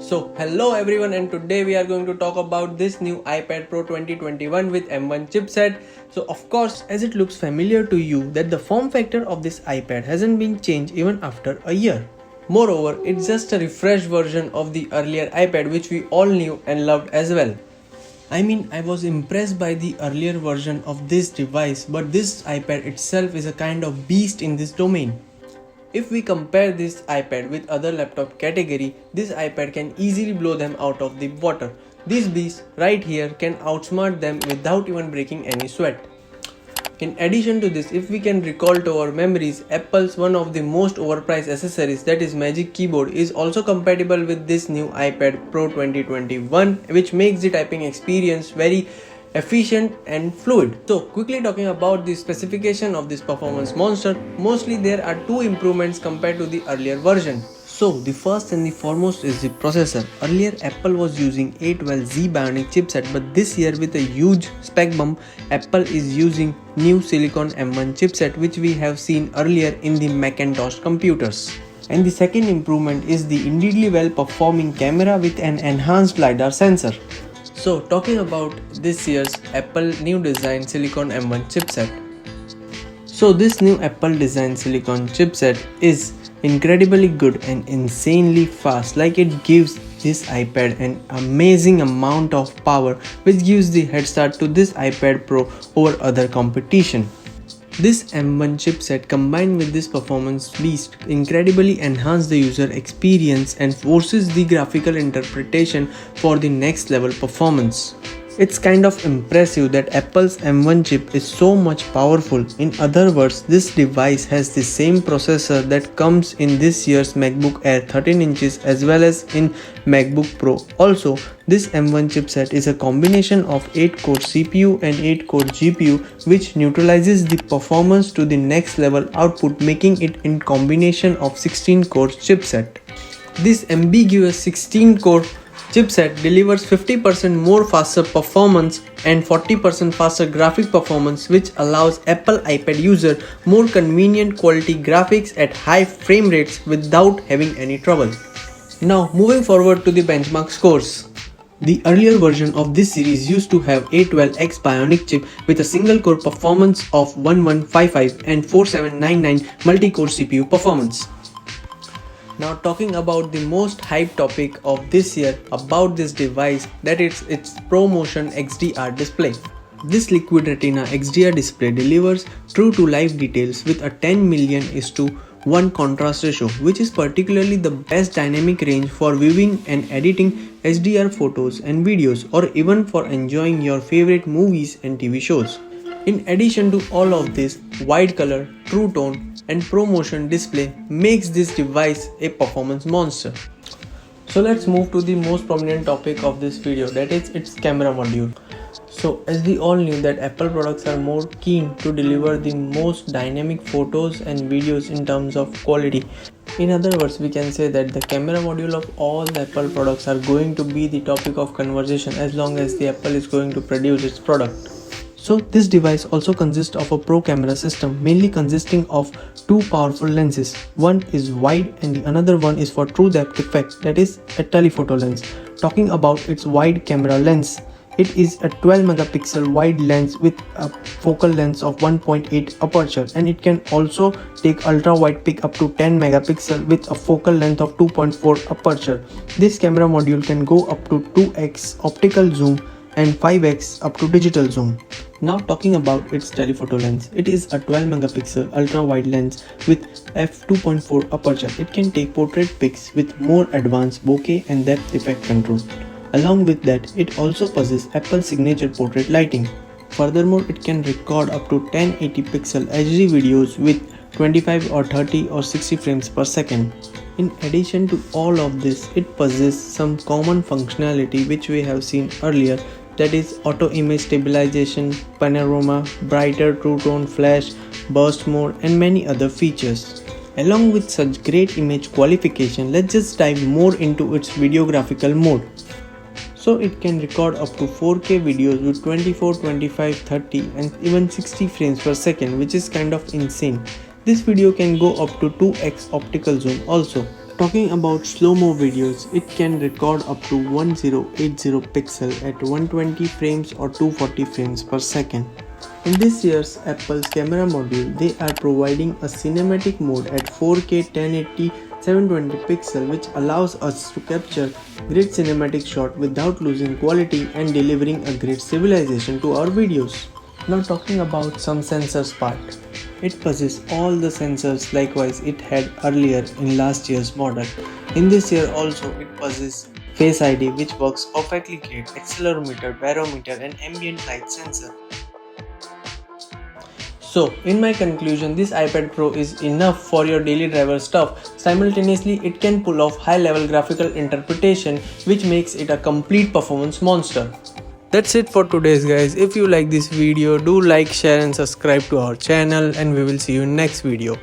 So hello everyone, and today we are going to talk about this new iPad Pro 2021 with M1 chipset. So of course, as it looks familiar to you that the form factor of this iPad hasn't been changed even after a year. Moreover, it's just a refreshed version of the earlier iPad which we all knew and loved as well. I was impressed by the earlier version of this device, but this iPad itself is a kind of beast in this domain. If we compare this iPad with other laptop category, this iPad can easily blow them out of the water. This beast right here can outsmart them without even breaking any sweat. In addition to this, if we can recall to our memories, Apple's one of the most overpriced accessories, that is Magic Keyboard, is also compatible with this new iPad Pro 2021, which makes the typing experience very efficient and fluid. So quickly talking about the specification of this performance monster, mostly there are two improvements compared to the earlier version. So the first and the foremost is the processor. Earlier Apple was using A12Z Bionic chipset, but this year with a huge spec bump, Apple is using new Silicon M1 chipset which we have seen earlier in the Macintosh computers. And the second improvement is the indeedly well performing camera with an enhanced LiDAR sensor. So talking about this year's Apple new design Silicon M1 chipset. So this new Apple design Silicon chipset is incredibly good and insanely fast, like it gives this iPad an amazing amount of power which gives the head start to this iPad Pro over other competition. This M1 chipset combined with this performance beast incredibly enhances the user experience and forces the graphical interpretation for the next level performance. It's kind of impressive that Apple's M1 chip is so much powerful. In other words, this device has the same processor that comes in this year's MacBook Air 13 inches as well as in MacBook Pro. Also, this M1 chipset is a combination of 8-core CPU and 8-core GPU which neutralizes the performance to the next level output, making it in combination of 16-core chipset. This ambiguous 16-core chipset delivers 50% more faster performance and 40% faster graphic performance, which allows Apple iPad user more convenient quality graphics at high frame rates without having any trouble. Now moving forward to the benchmark scores. The earlier version of this series used to have A12X Bionic chip with a single core performance of 1155 and 4799 multi-core CPU performance. Now talking about the most hyped topic of this year about this device, that is its ProMotion XDR display. This Liquid Retina XDR display delivers true to life details with a 10 million:1 contrast ratio, which is particularly the best dynamic range for viewing and editing HDR photos and videos, or even for enjoying your favorite movies and TV shows. In addition to all of this, wide color, true tone and ProMotion display makes this device a performance monster. So let's move to the most prominent topic of this video, that is its camera module. So as we all knew that Apple products are more keen to deliver the most dynamic photos and videos in terms of quality. In other words, we can say that the camera module of all the Apple products are going to be the topic of conversation as long as the Apple is going to produce its product. So this device also consists of a pro camera system, mainly consisting of two powerful lenses. One is wide and the another one is for true depth effect, that is a telephoto lens. Talking about its wide camera lens, it is a 12 megapixel wide lens with a focal length of 1.8 aperture, and it can also take ultra wide pic up to 10 megapixel with a focal length of 2.4 aperture. This camera module can go up to 2x optical zoom and 5x up to digital zoom. Now talking about its telephoto lens, it is a 12 megapixel ultra wide lens with f2.4 aperture. It can take portrait pics with more advanced bokeh and depth effect control. Along with that, it also possesses Apple's signature portrait lighting. Furthermore, it can record up to 1080 pixel HD videos with 25 or 30 or 60 frames per second. In addition to all of this, it possesses some common functionality which we have seen earlier, that is auto image stabilization, panorama, brighter true tone flash, burst mode and many other features. Along with such great image qualification, let's just dive more into its videographical mode. So it can record up to 4K videos with 24, 25, 30 and even 60 frames per second, which is kind of insane. This video can go up to 2x optical zoom also. Talking about slow-mo videos, it can record up to 1080 pixel at 120 frames or 240 frames per second. In this year's Apple's camera module, they are providing a cinematic mode at 4K 1080 720 pixel, which allows us to capture great cinematic shot without losing quality and delivering a great stabilization to our videos. Now talking about some sensors part. It possesses all the sensors likewise it had earlier in last year's model. In this year also it possesses Face ID, which works perfectly great, accelerometer, barometer and ambient light sensor. So, in my conclusion, this iPad Pro is enough for your daily driver stuff. Simultaneously, it can pull off high-level graphical interpretation, which makes it a complete performance monster. That's it for today's guys. If you like this video, do like, share and subscribe to our channel, and we will see you in next video.